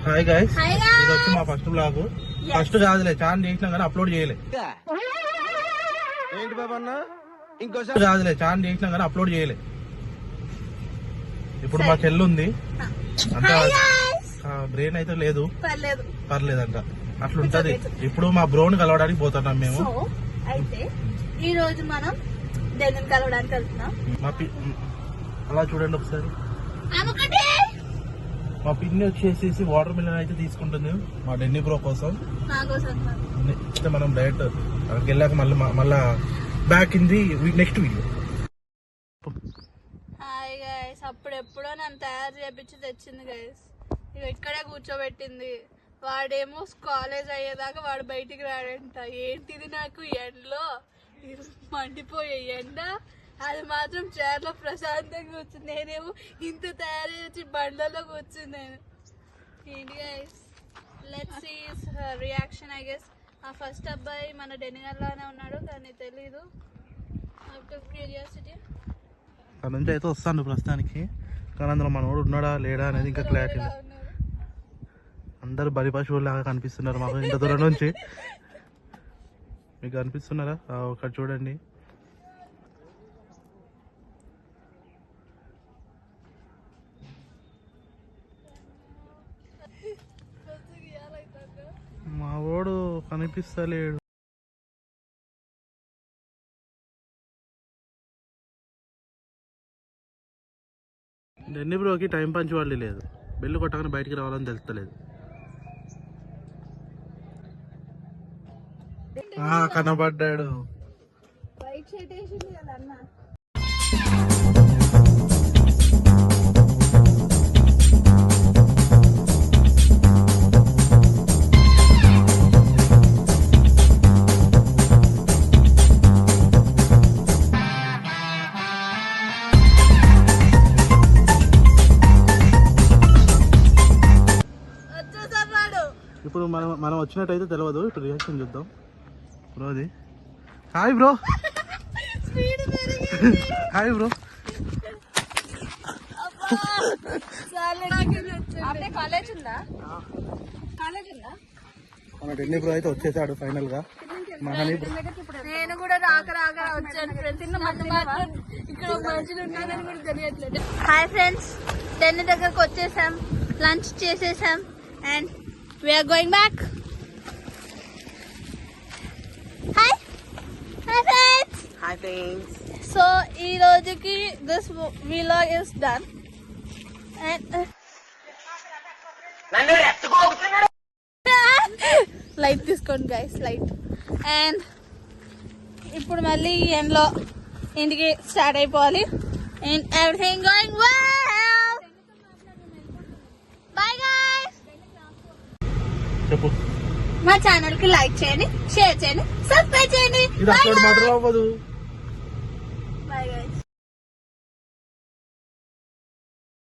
Hi guys, ఇది వచ్చి మా ఫస్ట్ బ్లాగ్. ఫస్ట్ కాదులే, ఛానల్ చేసినాం కానీ అప్లోడ్ చేయలే. ఏంటి బాబన్న, ఇంకోసారి కాదులే, ఛానల్ చేసినాం కానీ అప్లోడ్ చేయలే. ఇప్పుడు మా చెల్లు ఉంది అంత బ్రెయిన్ అయితే లేదు, పర్లేదంట, అట్లుంటది. ఇప్పుడు మా బ్రోని కలవడానికి పోతున్నాం మేము. అయితే ఈ రోజు మనం డెన్నిని కలవడానికి వెళ్తున్నాం. అలా చూడండి ఒకసారి. మా పిన్ని వచ్చేసి వాటర్ మిలన్ అయితే తీసుకుంటుంది మా డెన్నీ బ్రో కోసం. మనం డైరెక్ట్ అక్కడికి వెళ్ళాక మళ్ళా back in the next video. Hi guys, అప్పుడెప్పుడో నన్ను తయారు చేపించి తెచ్చింది గైస్. ఇక ఇక్కడే కూర్చోబెట్టింది. వాడేమో కాలేజ్ అయ్యేదాకా వాడు బయటికి రాడంట. ఏంటిది, నాకు ఎండలో మండిపోయే ఎండ, అది మాత్రం చైర్లో ప్రశాంతంగా కూర్చుంది. నేనేమో ఇంత తయారు చేసి బండ్లలో కూర్చుంది నేను. ఏంటి guys, let's see reaction. I guess ఆ ఫస్ట్ అబ్బాయి మన డెనిగర్లానే ఉన్నాడు కానీ తెలీదు. క్యూరియాసిటీ అక్కడ నుంచి అయితే వస్తాను ప్రస్తుతానికి, కానీ అందులో మనోడు ఉన్నాడా లేడా అనేది ఇంకా క్లారిటీ లేదు. అందరు బలి పశువులు లాగా కనిపిస్తున్నారు మాకు ఇంత దూరం నుంచి. మీకు కనిపిస్తున్నారా? ఒకటి చూడండి. మా వాడు కనిపిస్తలేడు. డెన్నీ బ్రోకి టైం పంచి వాళ్ళు లేదు, బెల్లు కొట్టగానే బయటికి రావాలని తెలుస్తలేదు. కనబడ్డాడు. ఇప్పుడు మనం వచ్చినట్టయితే తెలియదు. ఇప్పుడు రియాక్షన్ చూద్దాం. బ్రోది హాయ్ బ్రో. Hi bro. మన డెన్నీ బ్రో అయితే వచ్చేసాడు ఫైనల్ గా. నేను కూడా రాక వచ్చాను. ఇక్కడ మనుషులు ఉన్నారని కూడా తెలియట్లేదు. హాయ్ ఫ్రెండ్స్, డెన్నీ దగ్గరకు వచ్చేసాం, లంచ్ చేసేసాం and we are going back. Hi friends. Hi friends. So ee rojiki this vlog is done and nannu rettukogutunnadu light తీసుకోండి guys, light. and ఇప్పుడు మళ్ళీ ఎండ్లో ఇంటికి స్టార్ట్ అయిపోవాలి and everything going well. Bye guys. చెప్పు. మా channel కి like చేయండి, షేర్ చేయండి, సబ్స్క్రైబ్ చేయండి. ఇది అప్లోడ్ మాత్రం అవ్వదు. Bye guys.